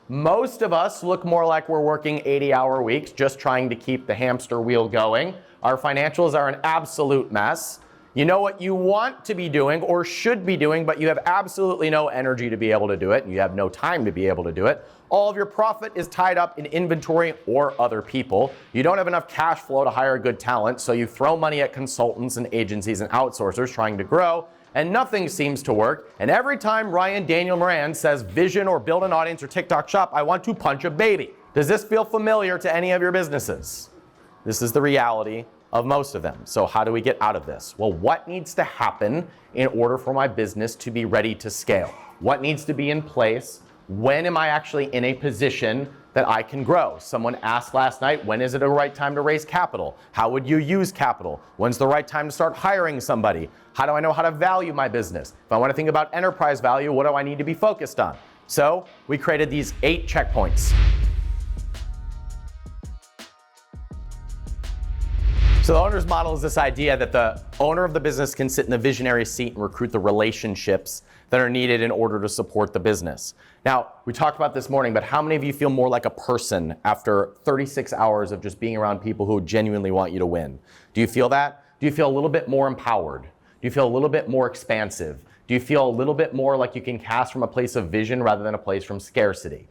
Most of us look more like we're working 80-hour weeks, just trying to keep the hamster wheel going. Our financials are an absolute mess. You know what you want to be doing or should be doing, but you have absolutely no energy to be able to do it, and you have no time to be able to do it. All of your profit is tied up in inventory or other people. You don't have enough cash flow to hire good talent, so you throw money at consultants and agencies and outsourcers trying to grow, and nothing seems to work. And every time Ryan Daniel Moran says vision or build an audience or TikTok shop, I want to punch a baby. Does this feel familiar to any of your businesses? This is the reality of most of them. So how do we get out of this? Well, what needs to happen in order for my business to be ready to scale? What needs to be in place? When am I actually in a position that I can grow? Someone asked last night, when is it the right time to raise capital? How would you use capital? When's the right time to start hiring somebody? How do I know how to value my business? If I want to think about enterprise value, what do I need to be focused on? So we created these 8 checkpoints. So the owner's model is this idea that the owner of the business can sit in the visionary seat and recruit the relationships that are needed in order to support the business. Now, we talked about this morning, but how many of you feel more like a person after 36 hours of just being around people who genuinely want you to win? Do you feel that? Do you feel a little bit more empowered? Do you feel a little bit more expansive? Do you feel a little bit more like you can cast from a place of vision rather than a place from scarcity?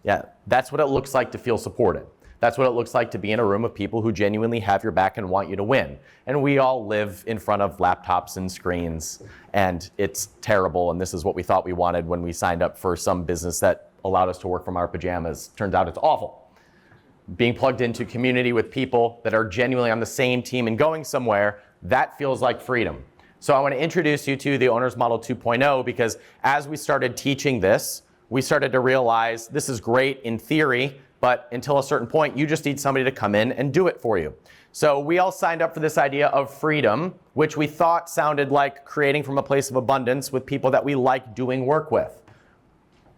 Yeah, that's what it looks like to feel supported. That's what it looks like to be in a room of people who genuinely have your back and want you to win. And we all live in front of laptops and screens, and it's terrible, and this is what we thought we wanted when we signed up for some business that allowed us to work from our pajamas. Turns out it's awful. Being plugged into community with people that are genuinely on the same team and going somewhere, that feels like freedom. So I want to introduce you to the Owner's Model 2.0 because as we started teaching this, we started to realize this is great in theory, but until a certain point, you just need somebody to come in and do it for you. So we all signed up for this idea of freedom, which we thought sounded like creating from a place of abundance with people that we like doing work with.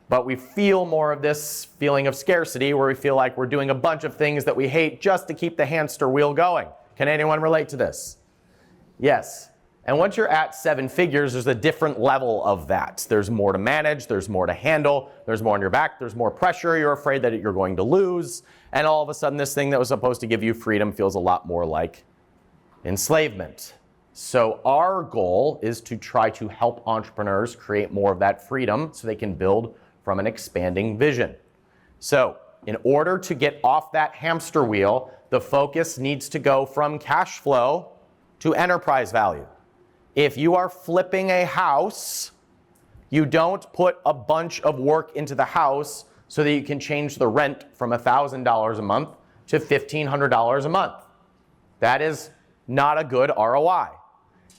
But we feel more of this feeling of scarcity where we feel like we're doing a bunch of things that we hate just to keep the hamster wheel going. Can anyone relate to this? Yes. And once you're at 7 figures, there's a different level of that. There's more to manage, there's more to handle, there's more on your back, there's more pressure, you're afraid that you're going to lose, and all of a sudden this thing that was supposed to give you freedom feels a lot more like enslavement. So our goal is to try to help entrepreneurs create more of that freedom so they can build from an expanding vision. So in order to get off that hamster wheel, the focus needs to go from cash flow to enterprise value. If you are flipping a house, you don't put a bunch of work into the house so that you can change the rent from $1,000 a month to $1,500 a month. That is not a good ROI.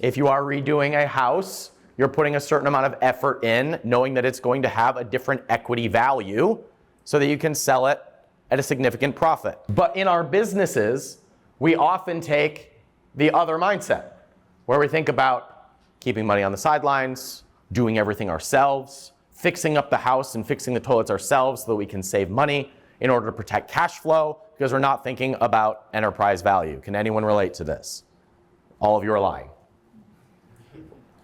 If you are redoing a house, you're putting a certain amount of effort in, knowing that it's going to have a different equity value so that you can sell it at a significant profit. But in our businesses, we often take the other mindset, where we think about keeping money on the sidelines, doing everything ourselves, fixing up the house and fixing the toilets ourselves so that we can save money in order to protect cash flow because we're not thinking about enterprise value. Can anyone relate to this? All of you are lying.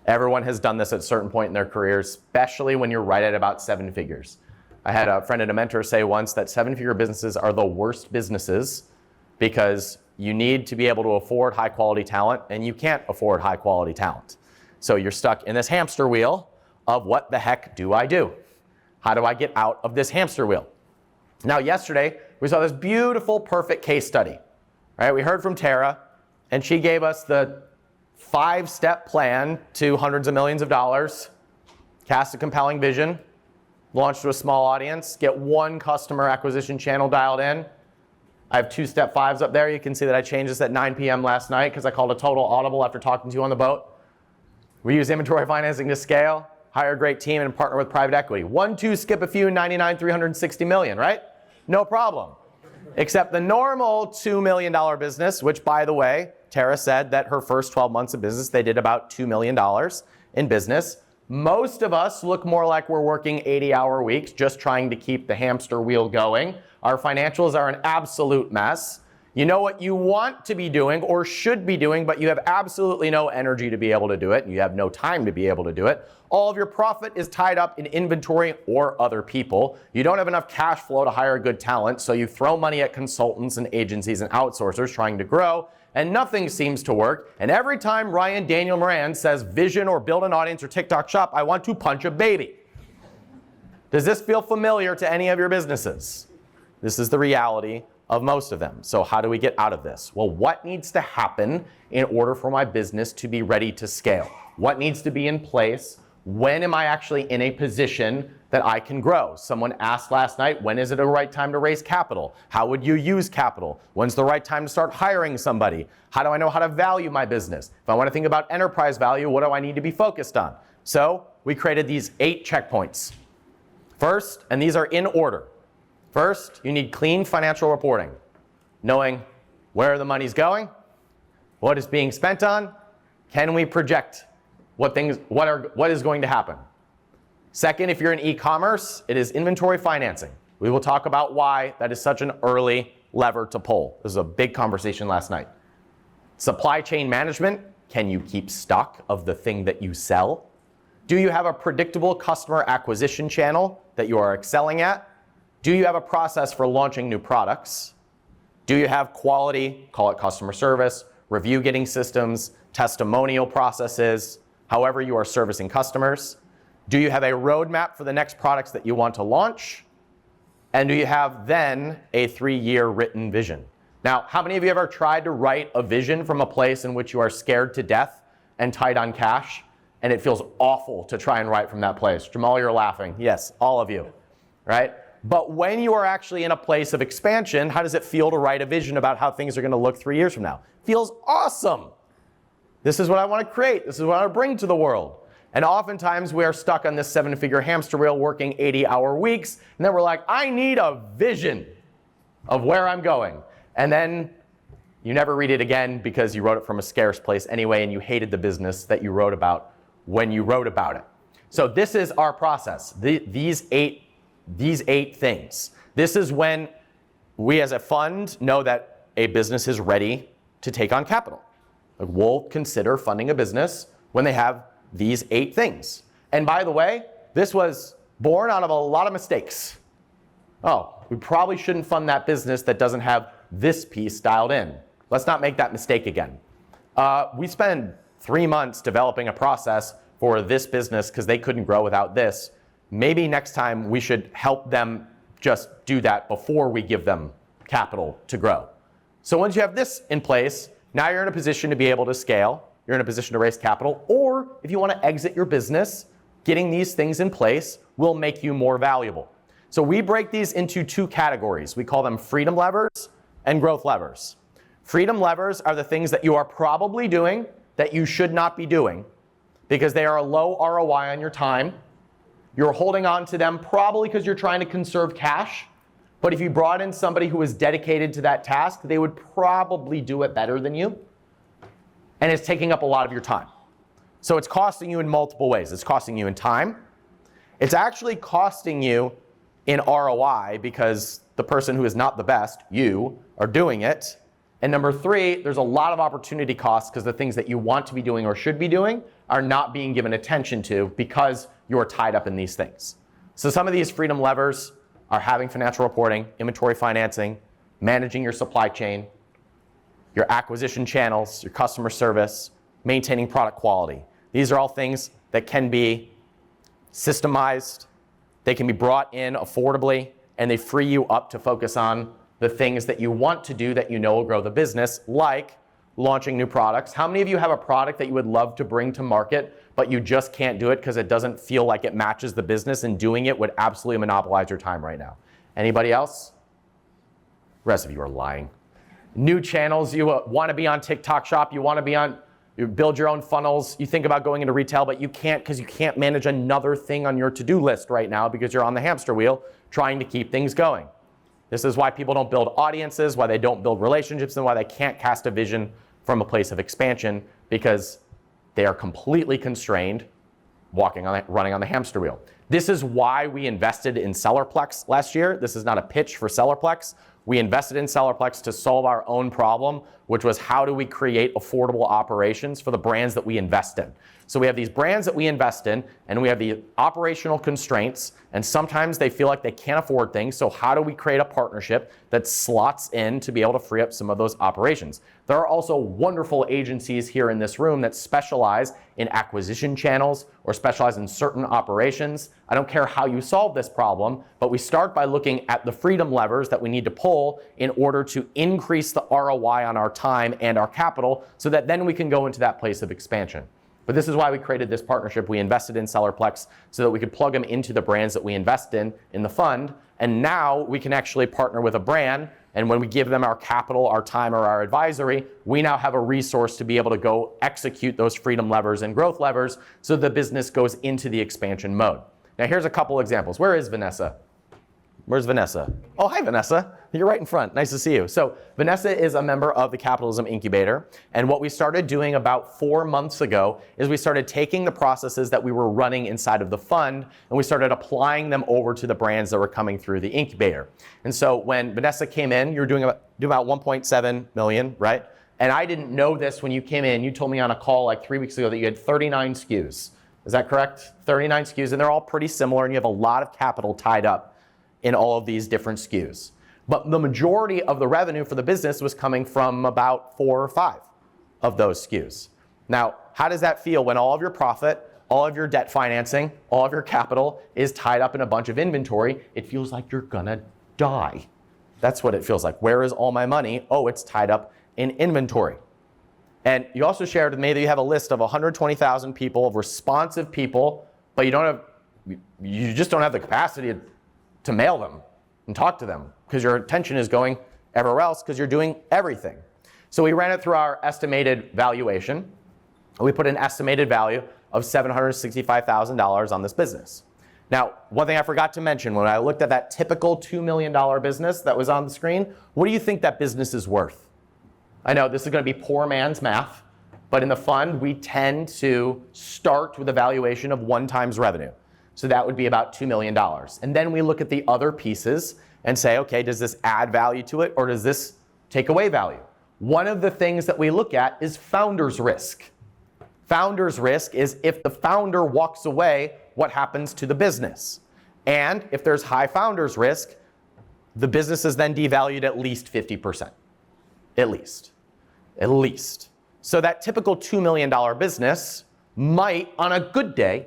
Everyone has done this at a certain point in their career, especially when you're right at about 7 figures. I had a friend and a mentor say once that 7-figure businesses are the worst businesses because you need to be able to afford high quality talent and you can't afford high quality talent. So you're stuck in this hamster wheel of what the heck do I do? How do I get out of this hamster wheel? Now yesterday, we saw this beautiful, perfect case study. Right? We heard from Tara and she gave us the 5-step plan to hundreds of millions of dollars, cast a compelling vision, launch to a small audience, get 1 customer acquisition channel dialed in. I have 2 step 5s up there. You can see that I changed this at 9 p.m. last night because I called a total audible after talking to you on the boat. We use inventory financing to scale, hire a great team, and partner with private equity. 1, 2, skip a few, 99, 360 million, right? No problem. Except the normal $2 million business, which by the way, Tara said that her first 12 months of business, they did about $2 million in business. Most of us look more like we're working 80-hour weeks, just trying to keep the hamster wheel going. Our financials are an absolute mess. You know what you want to be doing or should be doing, but you have absolutely no energy to be able to do it, and you have no time to be able to do it. All of your profit is tied up in inventory or other people. You don't have enough cash flow to hire good talent, so you throw money at consultants and agencies and outsourcers trying to grow, and nothing seems to work. And every time Ryan Daniel Moran says vision or build an audience or TikTok shop, I want to punch a baby. Does this feel familiar to any of your businesses? This is the reality of most of them. So how do we get out of this? Well, what needs to happen in order for my business to be ready to scale? What needs to be in place? When am I actually in a position that I can grow? Someone asked last night, when is it the right time to raise capital? How would you use capital? When's the right time to start hiring somebody? How do I know how to value my business? If I want to think about enterprise value, what do I need to be focused on? So we created these 8 checkpoints. First, and these are in order. First, you need clean financial reporting, knowing where the money's going, what is being spent on, can we project what is going to happen. Second, if you're in e-commerce, it is inventory financing. We will talk about why that is such an early lever to pull. This was a big conversation last night. Supply chain management, can you keep stock of the thing that you sell? Do you have a predictable customer acquisition channel that you are excelling at? Do you have a process for launching new products? Do you have quality, call it customer service, review getting systems, testimonial processes, however you are servicing customers? Do you have a roadmap for the next products that you want to launch? And do you have then a 3-year written vision? Now, how many of you ever tried to write a vision from a place in which you are scared to death and tight on cash? And it feels awful to try and write from that place. Jamal, you're laughing. Yes, all of you, right? But when you are actually in a place of expansion, how does it feel to write a vision about how things are going to look 3 years from now? It feels awesome. This is what I want to create. This is what I want to bring to the world. And oftentimes we are stuck on this 7-figure hamster wheel working 80-hour weeks. And then we're like, I need a vision of where I'm going. And then you never read it again because you wrote it from a scarce place anyway, and you hated the business that you wrote about when you wrote about it. So this is our process. These eight things. This is when we as a fund know that a business is ready to take on capital. Like, we'll consider funding a business when they have these 8 things. And by the way, this was born out of a lot of mistakes. Oh, we probably shouldn't fund that business that doesn't have this piece dialed in. Let's not make that mistake again. We spent 3 months developing a process for this business because they couldn't grow without this. Maybe next time we should help them just do that before we give them capital to grow. So once you have this in place, now you're in a position to be able to scale. You're in a position to raise capital. Or if you want to exit your business, getting these things in place will make you more valuable. So we break these into 2 categories. We call them freedom levers and growth levers. Freedom levers are the things that you are probably doing that you should not be doing because they are a low ROI on your time. You're holding on to them probably because you're trying to conserve cash. But if you brought in somebody who was dedicated to that task, they would probably do it better than you. And it's taking up a lot of your time. So it's costing you in multiple ways. It's costing you in time. It's actually costing you in ROI because the person who is not the best, you, are doing it. And number 3, there's a lot of opportunity costs because the things that you want to be doing or should be doing are not being given attention to because you're tied up in these things. So some of these freedom levers are having financial reporting, inventory financing, managing your supply chain, your acquisition channels, your customer service, maintaining product quality. These are all things that can be systemized, they can be brought in affordably, and they free you up to focus on the things that you want to do that you know will grow the business, like launching new products. How many of you have a product that you would love to bring to market, but you just can't do it because it doesn't feel like it matches the business, and doing it would absolutely monopolize your time right now? Anybody else? The rest of you are lying. New channels, you want to be on TikTok Shop, you build your own funnels, you think about going into retail, but you can't because you can't manage another thing on your to-do list right now because you're on the hamster wheel trying to keep things going. This is why people don't build audiences, why they don't build relationships, and why they can't cast a vision from a place of expansion, because they are completely constrained running on the hamster wheel. This is why we invested in Sellerplex last year. This is not a pitch for Sellerplex. We invested in Sellerplex to solve our own problem, which was how do we create affordable operations for the brands that we invest in. So we have these brands that we invest in, and we have the operational constraints, and sometimes they feel like they can't afford things. So how do we create a partnership that slots in to be able to free up some of those operations? There are also wonderful agencies here in this room that specialize in acquisition channels or specialize in certain operations. I don't care how you solve this problem, but we start by looking at the freedom levers that we need to pull in order to increase the ROI on our time and our capital so that then we can go into that place of expansion. But this is why we created this partnership. We invested in Sellerplex so that we could plug them into the brands that we invest in the fund. And now we can actually partner with a brand. And when we give them our capital, our time, or our advisory, we now have a resource to be able to go execute those freedom levers and growth levers so the business goes into the expansion mode. Now here's a couple examples. Where is Vanessa? Where's Vanessa? Oh, hi, Vanessa. You're right in front. Nice to see you. So Vanessa is a member of the Capitalism Incubator. And what we started doing about 4 months ago is we started taking the processes that we were running inside of the fund and we started applying them over to the brands that were coming through the incubator. And so when Vanessa came in, you were doing about 1.7 million, right? And I didn't know this when you came in. You told me on a call like 3 weeks ago that you had 39 SKUs. Is that correct? 39 SKUs, and they're all pretty similar, and you have a lot of capital tied up in all of these different SKUs. But the majority of the revenue for the business was coming from about 4 or 5 of those SKUs. Now, how does that feel when all of your profit, all of your debt financing, all of your capital is tied up in a bunch of inventory? It feels like you're gonna die. That's what it feels like. Where is all my money? Oh, it's tied up in inventory. And you also shared with me that you have a list of 120,000 people, of responsive people, but you just don't have the capacity to mail them and talk to them because your attention is going everywhere else because you're doing everything. So we ran it through our estimated valuation. We put an estimated value of $765,000 on this business. Now, one thing I forgot to mention, when I looked at that typical $2 million business that was on the screen, what do you think that business is worth? I know this is going to be poor man's math, but in the fund, we tend to start with a valuation of 1 times revenue. So that would be about $2 million. And then we look at the other pieces and say, okay, does this add value to it or does this take away value? One of the things that we look at is founder's risk. Founder's risk is if the founder walks away, what happens to the business? And if there's high founder's risk, the business is then devalued at least 50%. At least. So that typical $2 million business might, on a good day,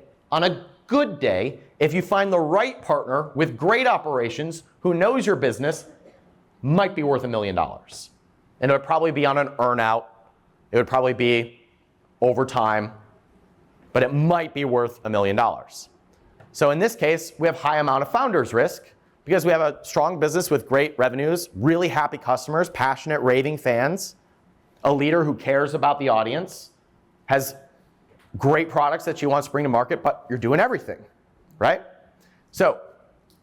if you find the right partner with great operations who knows your business, might be worth $1 million. And it would probably be on an earnout. It would probably be over time, but it might be worth $1 million. So in this case, we have high amount of founder's risk because we have a strong business with great revenues, really happy customers, passionate, raving fans, a leader who cares about the audience, has great products that she wants to bring to market, but you're doing everything, right? So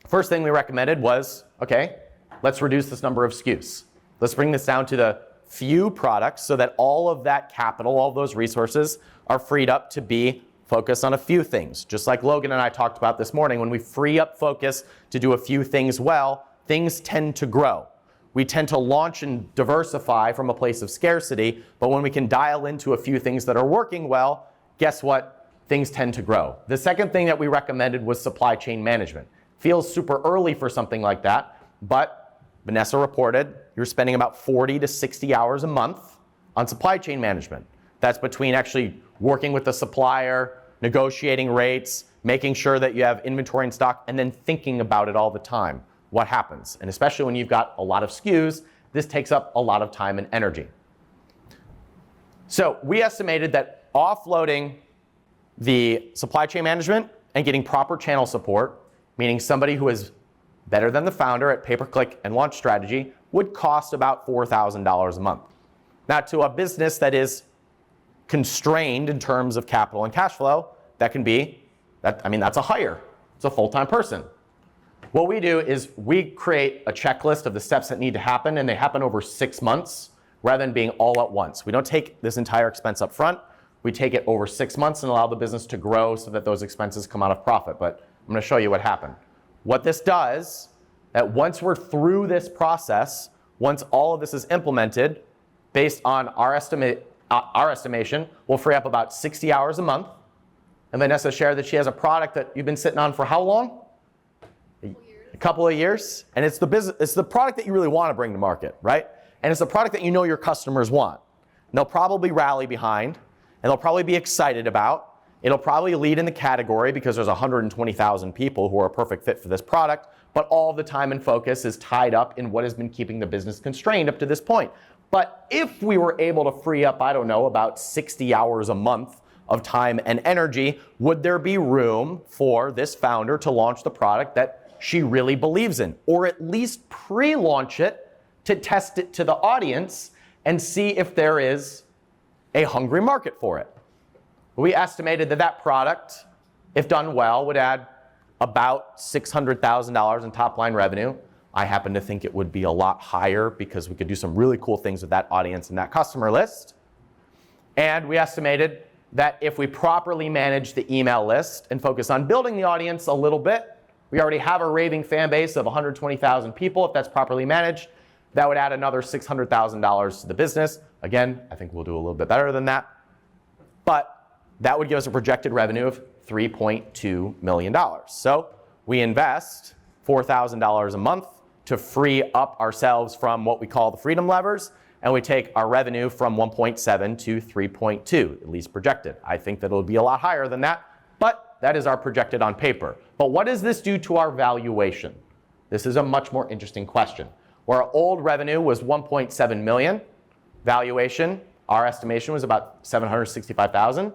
first thing we recommended was, okay, let's reduce this number of SKUs. Let's bring this down to the few products so that all of that capital, all of those resources are freed up to be focused on a few things. Just like Logan and I talked about this morning, when we free up focus to do a few things well, things tend to grow. We tend to launch and diversify from a place of scarcity, but when we can dial into a few things that are working well, guess what? Things tend to grow. The second thing that we recommended was supply chain management. Feels super early for something like that, but Vanessa reported you're spending about 40 to 60 hours a month on supply chain management. That's between actually working with the supplier, negotiating rates, making sure that you have inventory in stock, and then thinking about it all the time. What happens? And especially when you've got a lot of SKUs, this takes up a lot of time and energy. So we estimated that offloading the supply chain management and getting proper channel support, meaning somebody who is better than the founder at pay-per-click and launch strategy, would cost about $4,000 a month. Now, to a business that is constrained in terms of capital and cash flow, that's a hire. It's a full-time person. What we do is we create a checklist of the steps that need to happen, and they happen over 6 months rather than being all at once. We don't take this entire expense up front. We take it over 6 months and allow the business to grow so that those expenses come out of profit. But I'm going to show you what happened. What this does, that once we're through this process, once all of this is implemented, based on our estimation, we'll free up about 60 hours a month. And Vanessa shared that she has a product that you've been sitting on for how long? A couple of years. And it's the product that you really want to bring to market, right? And it's the product that you know your customers want. And they'll probably rally behind, and they'll probably be excited about. It'll probably lead in the category because there's 120,000 people who are a perfect fit for this product, but all of the time and focus is tied up in what has been keeping the business constrained up to this point. But if we were able to free up, I don't know, about 60 hours a month of time and energy, would there be room for this founder to launch the product that she really believes in? Or at least pre-launch it to test it to the audience and see if there is a hungry market for it. We estimated that that product, if done well, would add about $600,000 in top-line revenue. I happen to think it would be a lot higher because we could do some really cool things with that audience and that customer list. And we estimated that if we properly manage the email list and focus on building the audience a little bit, we already have a raving fan base of 120,000 people. If that's properly managed, that would add another $600,000 to the business. Again, I think we'll do a little bit better than that. But that would give us a projected revenue of $3.2 million. So we invest $4,000 a month to free up ourselves from what we call the freedom levers, and we take our revenue from 1.7 to 3.2, at least projected. I think that it'll be a lot higher than that, but that is our projected on paper. But what does this do to our valuation? This is a much more interesting question. Where our old revenue was 1.7 million, valuation, our estimation was about 765,000.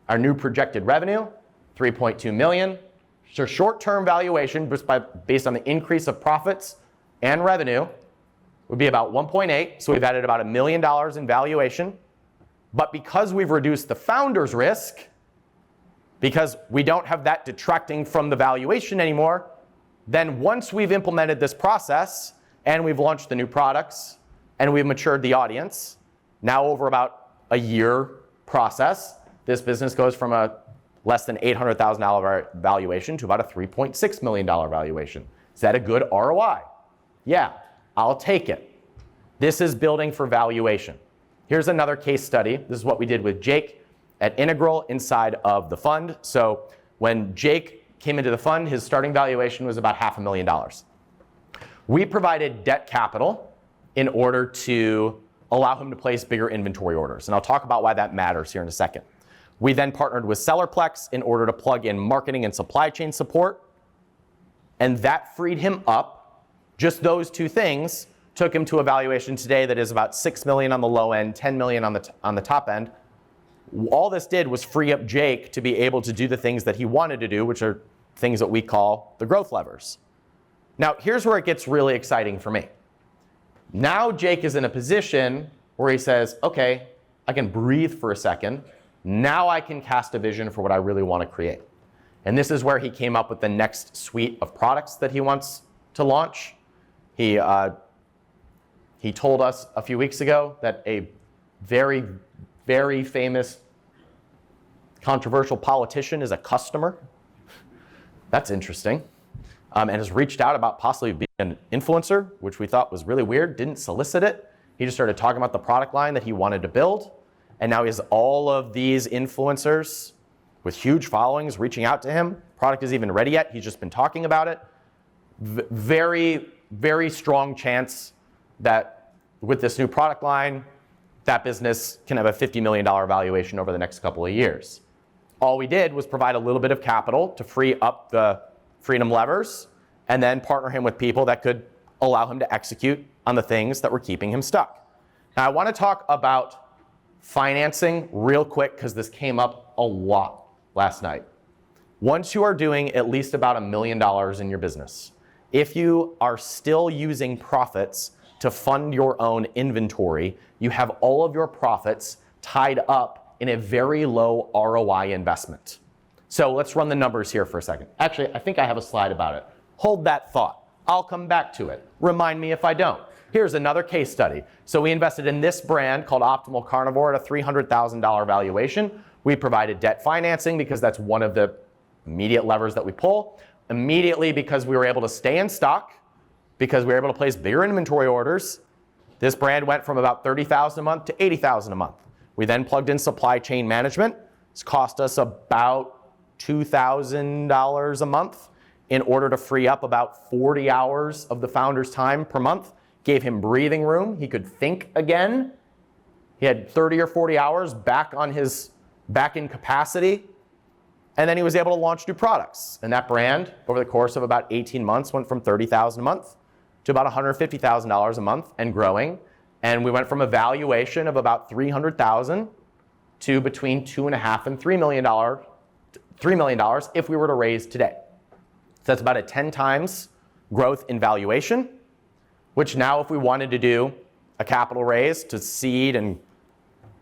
Our new projected revenue, 3.2 million. So short-term valuation, based on the increase of profits and revenue, would be about 1.8. So we've added about $1 million in valuation. But because we've reduced the founder's risk, because we don't have that detracting from the valuation anymore, then once we've implemented this process and we've launched the new products and we've matured the audience, now over about a year process, this business goes from a less than $800,000 valuation to about a $3.6 million valuation. Is that a good ROI? Yeah, I'll take it. This is building for valuation. Here's another case study. This is what we did with Jake at Integral inside of the fund. So when Jake came into the fund, his starting valuation was about $500,000. We provided debt capital in order to allow him to place bigger inventory orders. And I'll talk about why that matters here in a second. We then partnered with Sellerplex in order to plug in marketing and supply chain support. And that freed him up. Just those two things took him to a valuation today that is about $6 million on the low end, $10 million on the top end. All this did was free up Jake to be able to do the things that he wanted to do, which are things that we call the growth levers. Now, here's where it gets really exciting for me. Now Jake is in a position where he says, okay, I can breathe for a second. Now I can cast a vision for what I really want to create. And this is where he came up with the next suite of products that he wants to launch. He told us a few weeks ago that a very, very famous controversial politician is a customer. That's interesting. And has reached out about possibly being an influencer, which we thought was really weird, didn't solicit it. He just started talking about the product line that he wanted to build. And now he has all of these influencers with huge followings reaching out to him. Product isn't even ready yet. He's just been talking about it. Very, very strong chance that with this new product line, that business can have a $50 million valuation over the next couple of years. All we did was provide a little bit of capital to free up the freedom levers and then partner him with people that could allow him to execute on the things that were keeping him stuck. Now, I want to talk about financing real quick because this came up a lot last night. Once you are doing at least about $1 million in your business, if you are still using profits to fund your own inventory, you have all of your profits tied up in a very low ROI investment. So let's run the numbers here for a second. Actually, I think I have a slide about it. Hold that thought. I'll come back to it. Remind me if I don't. Here's another case study. So we invested in this brand called Optimal Carnivore at a $300,000 valuation. We provided debt financing because that's one of the immediate levers that we pull. Immediately, because we were able to stay in stock, because we were able to place bigger inventory orders, this brand went from about $30,000 a month to $80,000 a month. We then plugged in supply chain management. It's cost us about $2,000 a month in order to free up about 40 hours of the founder's time per month. Gave him breathing room. He could think again. He had 30 or 40 hours back in capacity. And then he was able to launch new products. And that brand, over the course of about 18 months, went from $30,000 a month to about $150,000 a month and growing. And we went from a valuation of about $300,000 to between $2.5 and $3 million if we were to raise today. So that's about a 10 times growth in valuation, which now if we wanted to do a capital raise to seed and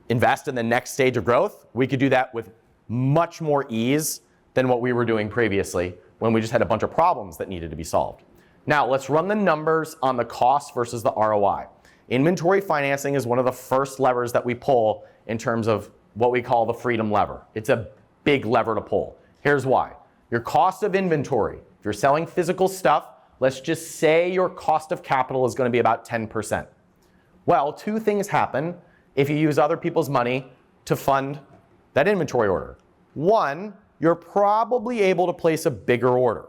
invest in the next stage of growth, we could do that with much more ease than what we were doing previously when we just had a bunch of problems that needed to be solved. Now let's run the numbers on the cost versus the ROI. Inventory financing is one of the first levers that we pull in terms of what we call the freedom lever. It's a big lever to pull. Here's why. Your cost of inventory, if you're selling physical stuff, let's just say your cost of capital is going to be about 10%. Well, two things happen if you use other people's money to fund that inventory order. One, you're probably able to place a bigger order.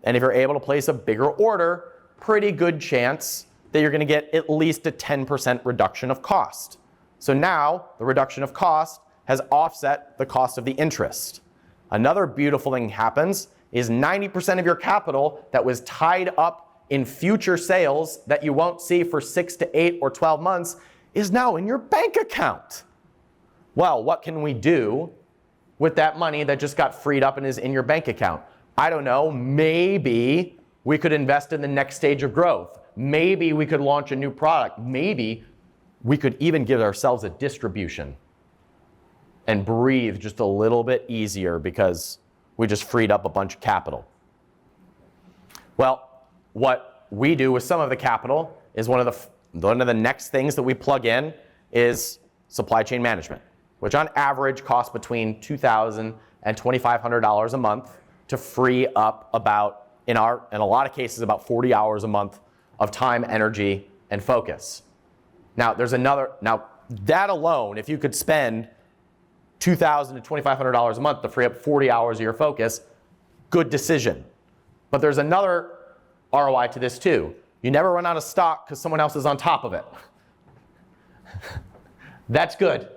And if you're able to place a bigger order, pretty good chance that you're going to get at least a 10% reduction of cost. So now the reduction of cost has offset the cost of the interest. Another beautiful thing happens is 90% of your capital that was tied up in future sales that you won't see for 6 to 8 or 12 months is now in your bank account. Well, what can we do with that money that just got freed up and is in your bank account? I don't know, maybe we could invest in the next stage of growth. Maybe we could launch a new product. Maybe we could even give ourselves a distribution and breathe just a little bit easier because we just freed up a bunch of capital. Well, what we do with some of the capital is one of the next things that we plug in is supply chain management, which on average costs between $2,000 and $2,500 a month to free up about, in a lot of cases, about 40 hours a month of time, energy, and focus. Now, that alone, if you could spend $2,000 to $2,500 a month to free up 40 hours of your focus, good decision. But there's another ROI to this too. You never run out of stock because someone else is on top of it. That's good.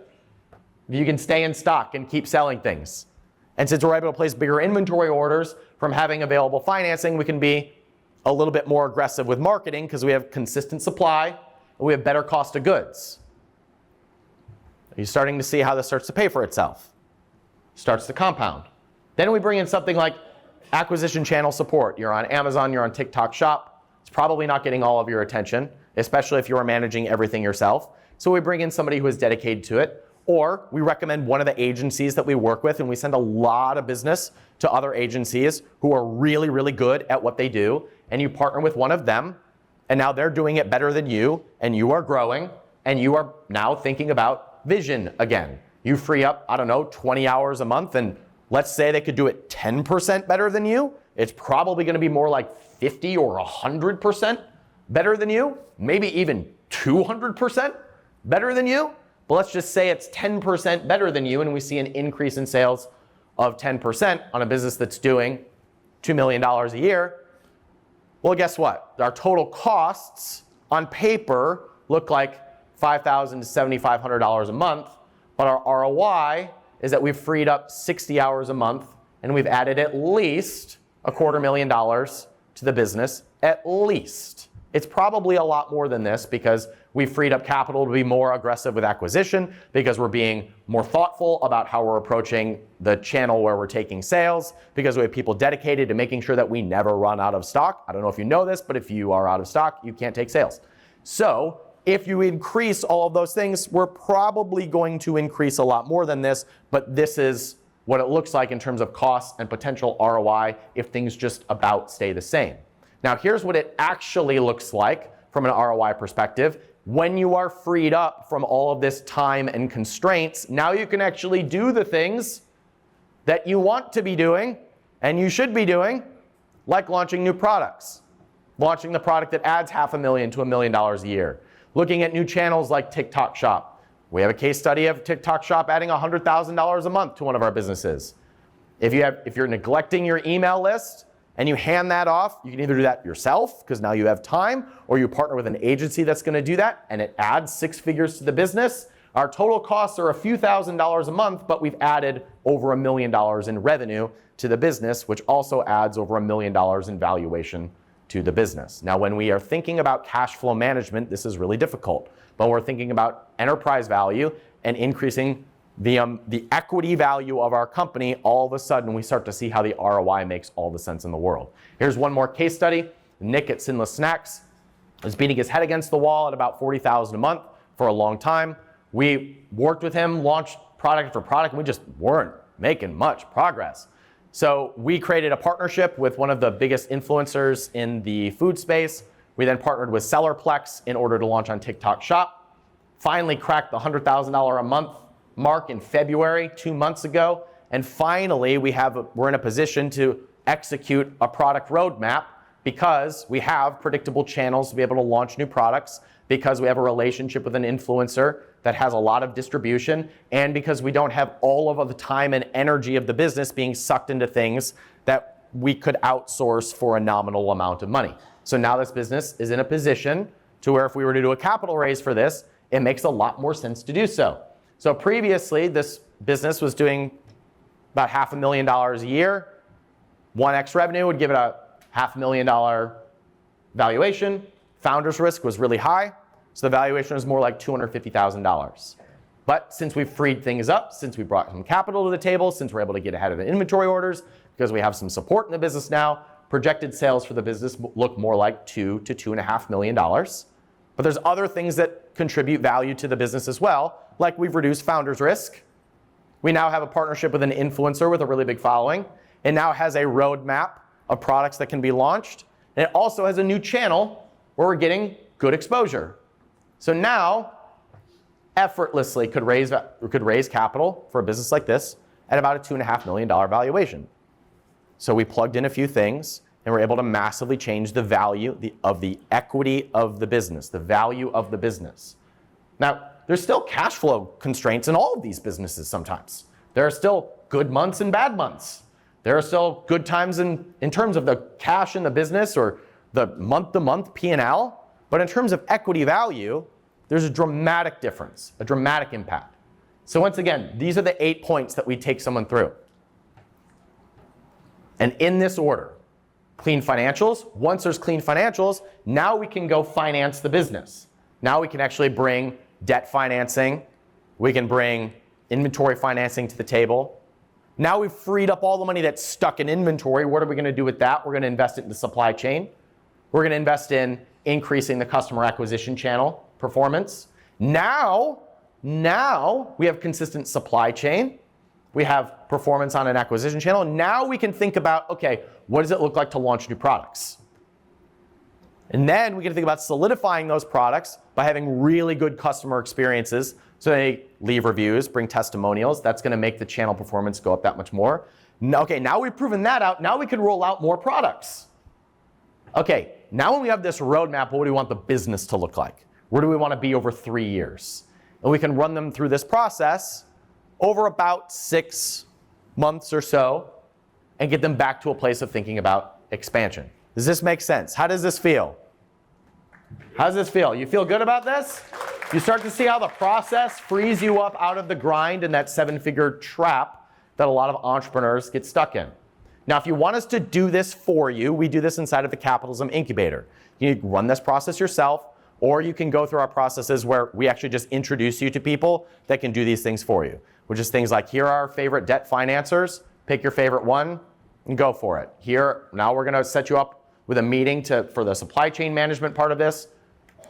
You can stay in stock and keep selling things. And since we're able to place bigger inventory orders from having available financing, we can be a little bit more aggressive with marketing because we have consistent supply and we have better cost of goods. Are you starting to see how this starts to pay for itself? Starts to compound. Then we bring in something like acquisition channel support. You're on Amazon, you're on TikTok Shop. It's probably not getting all of your attention, especially if you are managing everything yourself. So we bring in somebody who is dedicated to it. Or we recommend one of the agencies that we work with, and we send a lot of business to other agencies who are really, really good at what they do. And you partner with one of them, and now they're doing it better than you, and you are growing, and you are now thinking about vision again. You free up, 20 hours a month, and let's say they could do it 10% better than you. It's probably going to be more like 50 or 100% better than you, maybe even 200% better than you. But let's just say it's 10% better than you, and we see an increase in sales of 10% on a business that's doing $2 million a year. Well, guess what? Our total costs on paper look like $5,000 to $7,500 a month, but our ROI is that we've freed up 60 hours a month, and we've added at least $250,000 to the business, at least. It's probably a lot more than this because we've freed up capital to be more aggressive with acquisition, because we're being more thoughtful about how we're approaching the channel where we're taking sales, because we have people dedicated to making sure that we never run out of stock. I don't know if you know this, but if you are out of stock, you can't take sales. So if you increase all of those things, we're probably going to increase a lot more than this, but this is what it looks like in terms of cost and potential ROI if things just about stay the same. Now, here's what it actually looks like from an ROI perspective. When you are freed up from all of this time and constraints, now you can actually do the things that you want to be doing and you should be doing, like launching new products, launching the product that adds $500,000 to $1 million a year, looking at new channels like TikTok Shop. We have a case study of TikTok Shop adding $100,000 a month to one of our businesses. If you're neglecting your email list and you hand that off, you can either do that yourself because now you have time, or you partner with an agency that's going to do that and it adds 6 figures to the business. Our total costs are a few $1,000s a month, but we've added over $1 million in revenue to the business, which also adds over $1 million in valuation to the business. Now, when we are thinking about cash flow management, this is really difficult. But we're thinking about enterprise value and increasing the equity value of our company, all of a sudden we start to see how the ROI makes all the sense in the world. Here's one more case study. Nick at Sinless Snacks is beating his head against the wall at about $40,000 a month for a long time. We worked with him, launched product after product, and we just weren't making much progress. So we created a partnership with one of the biggest influencers in the food space. We then partnered with Sellerplex in order to launch on TikTok Shop. Finally cracked the $100,000 a month mark in February, 2 months ago. And finally, we're in a position to execute a product roadmap because we have predictable channels to be able to launch new products, because we have a relationship with an influencer that has a lot of distribution, and because we don't have all of the time and energy of the business being sucked into things that we could outsource for a nominal amount of money. So now this business is in a position to where if we were to do a capital raise for this, it makes a lot more sense to do so. So previously, this business was doing about $500,000 a year. 1x revenue would give it a $500,000 valuation. Founder's risk was really high, so the valuation was more like $250,000. But since we've freed things up, since we brought some capital to the table, since we're able to get ahead of the inventory orders, because we have some support in the business now, projected sales for the business look more like $2 to $2.5 million. But there's other things that contribute value to the business as well, like we've reduced founder's risk. We now have a partnership with an influencer with a really big following. It now has a roadmap of products that can be launched. And it also has a new channel where we're getting good exposure. So now, effortlessly could raise capital for a business like this at about a $2.5 million valuation. So we plugged in a few things and we're able to massively change the value of the equity of the business, the value of the business. Now, there's still cash flow constraints in all of these businesses sometimes. There are still good months and bad months. There are still good times in terms of the cash in the business or the month-to-month P&L. But in terms of equity value, there's a dramatic difference, a dramatic impact. So once again, these are the 8 points that we take someone through. And in this order, clean financials. Once there's clean financials, now we can go finance the business. Now we can actually bring debt financing. We can bring inventory financing to the table. Now we've freed up all the money that's stuck in inventory. What are we going to do with that? We're going to invest it in the supply chain. We're going to invest in increasing the customer acquisition channel performance. Now we have consistent supply chain. We have performance on an acquisition channel. Now we can think about, okay, what does it look like to launch new products? And then we can think about solidifying those products by having really good customer experiences. So they leave reviews, bring testimonials. That's going to make the channel performance go up that much more. Okay, now we've proven that out. Now we can roll out more products. Okay, now when we have this roadmap, what do we want the business to look like? Where do we want to be over 3 years? And we can run them through this process over about 6 months or so and get them back to a place of thinking about expansion. Does this make sense? How does this feel? How does this feel? You feel good about this? You start to see how the process frees you up out of the grind and that 7-figure trap that a lot of entrepreneurs get stuck in. Now, if you want us to do this for you, we do this inside of the Capitalism Incubator. You can run this process yourself, or you can go through our processes where we actually just introduce you to people that can do these things for you, which is things like, here are our favorite debt financiers, pick your favorite one and go for it. Here, now we're going to set you up with a meeting for the supply chain management part of this,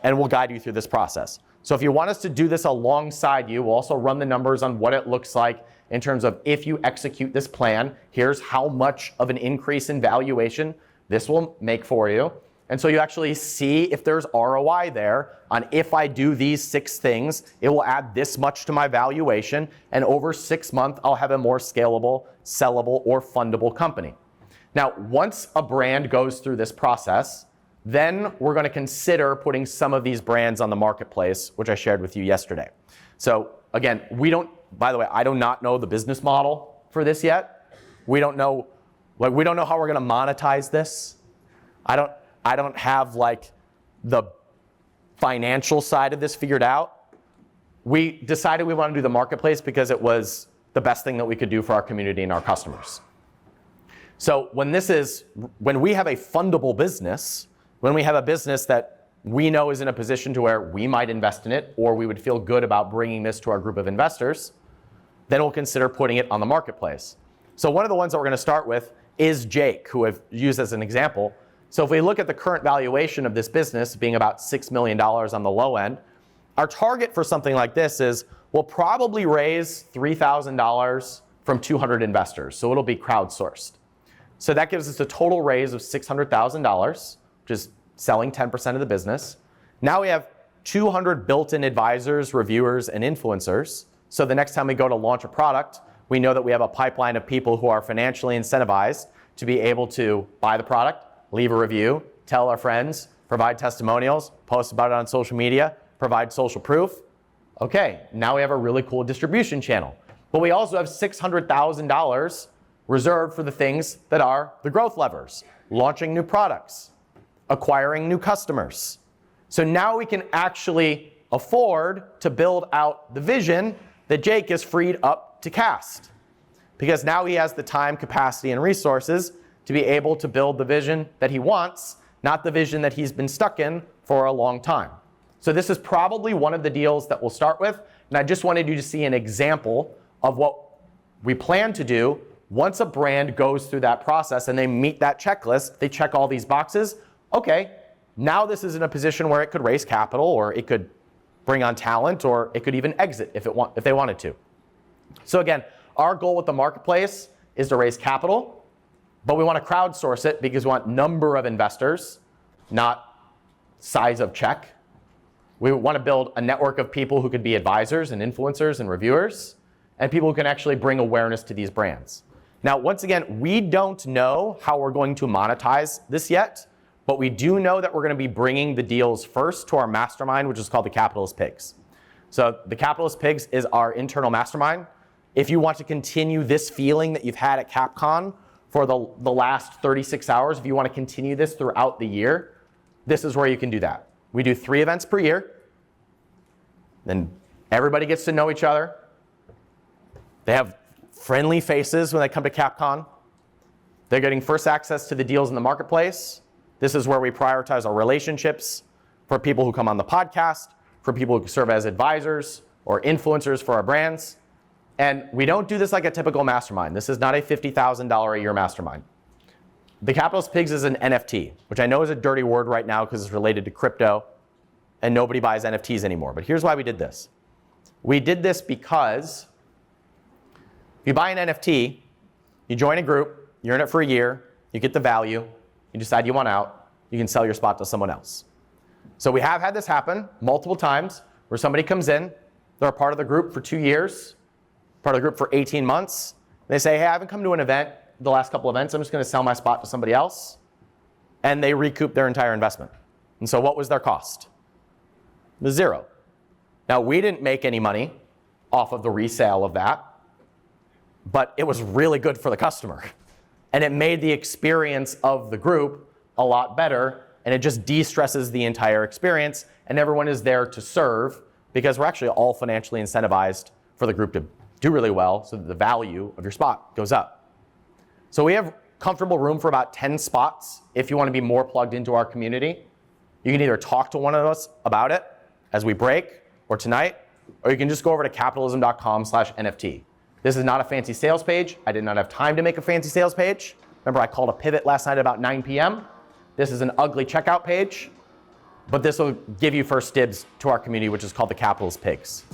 and we'll guide you through this process. So if you want us to do this alongside you, we'll also run the numbers on what it looks like in terms of if you execute this plan, here's how much of an increase in valuation this will make for you. And so you actually see if there's ROI there on if I do these 6 things, it will add this much to my valuation, and over 6 months, I'll have a more scalable, sellable, or fundable company. Now, once a brand goes through this process, then we're going to consider putting some of these brands on the marketplace, which I shared with you yesterday. So again, by the way, I do not know the business model for this yet. We don't know how we're going to monetize this. I don't have like the financial side of this figured out. We decided we want to do the marketplace because it was the best thing that we could do for our community and our customers. So when we have a fundable business, when we have a business that we know is in a position to where we might invest in it, or we would feel good about bringing this to our group of investors, then we'll consider putting it on the marketplace. So one of the ones that we're going to start with is Jake, who I've used as an example. So if we look at the current valuation of this business being about $6 million on the low end, our target for something like this is we'll probably raise $3,000 from 200 investors. So it'll be crowdsourced. So that gives us a total raise of $600,000, which is selling 10% of the business. Now we have 200 built-in advisors, reviewers, and influencers. So the next time we go to launch a product, we know that we have a pipeline of people who are financially incentivized to be able to buy the product, leave a review, tell our friends, provide testimonials, post about it on social media, provide social proof. Okay, now we have a really cool distribution channel. But we also have $600,000 reserved for the things that are the growth levers, launching new products, acquiring new customers. So now we can actually afford to build out the vision that Jake is freed up to cast. Because now he has the time, capacity, and resources to be able to build the vision that he wants, not the vision that he's been stuck in for a long time. So this is probably one of the deals that we'll start with, and I just wanted you to see an example of what we plan to do once a brand goes through that process and they meet that checklist, they check all these boxes. Okay, now this is in a position where it could raise capital, or it could bring on talent, or it could even exit if they wanted to. So again, our goal with the marketplace is to raise capital, but we want to crowdsource it because we want number of investors, not size of check. We want to build a network of people who could be advisors and influencers and reviewers, and people who can actually bring awareness to these brands. Now, once again, we don't know how we're going to monetize this yet, but we do know that we're going to be bringing the deals first to our mastermind, which is called the Capitalist Pigs. So the Capitalist Pigs is our internal mastermind. If you want to continue this feeling that you've had at CapCon for the last 36 hours, if you want to continue this throughout the year, this is where you can do that. We do 3 events per year. Then everybody gets to know each other. They have friendly faces when they come to CapCon. They're getting first access to the deals in the marketplace. This is where we prioritize our relationships for people who come on the podcast, for people who serve as advisors or influencers for our brands. And we don't do this like a typical mastermind. This is not a $50,000 a year mastermind. The Capitalist Pigs is an NFT, which I know is a dirty word right now because it's related to crypto and nobody buys NFTs anymore. But here's why we did this. We did this because if you buy an NFT, you join a group, you're in it for a year, you get the value, you decide you want out, you can sell your spot to someone else. So we have had this happen multiple times where somebody comes in, they're a part of the group for 2 years, part of the group for 18 months. They say, hey, I haven't come to an event, the last couple events, I'm just going to sell my spot to somebody else. And they recoup their entire investment. And so what was their cost? It was 0. Now, we didn't make any money off of the resale of that, but it was really good for the customer. And it made the experience of the group a lot better, and it just de-stresses the entire experience, and everyone is there to serve because we're actually all financially incentivized for the group to do really well so that the value of your spot goes up. So we have comfortable room for about 10 spots if you want to be more plugged into our community. You can either talk to one of us about it as we break or tonight, or you can just go over to capitalism.com/NFT. This is not a fancy sales page. I did not have time to make a fancy sales page. Remember, I called a pivot last night at about 9 p.m. This is an ugly checkout page, but this will give you first dibs to our community, which is called the Capitalist Pigs.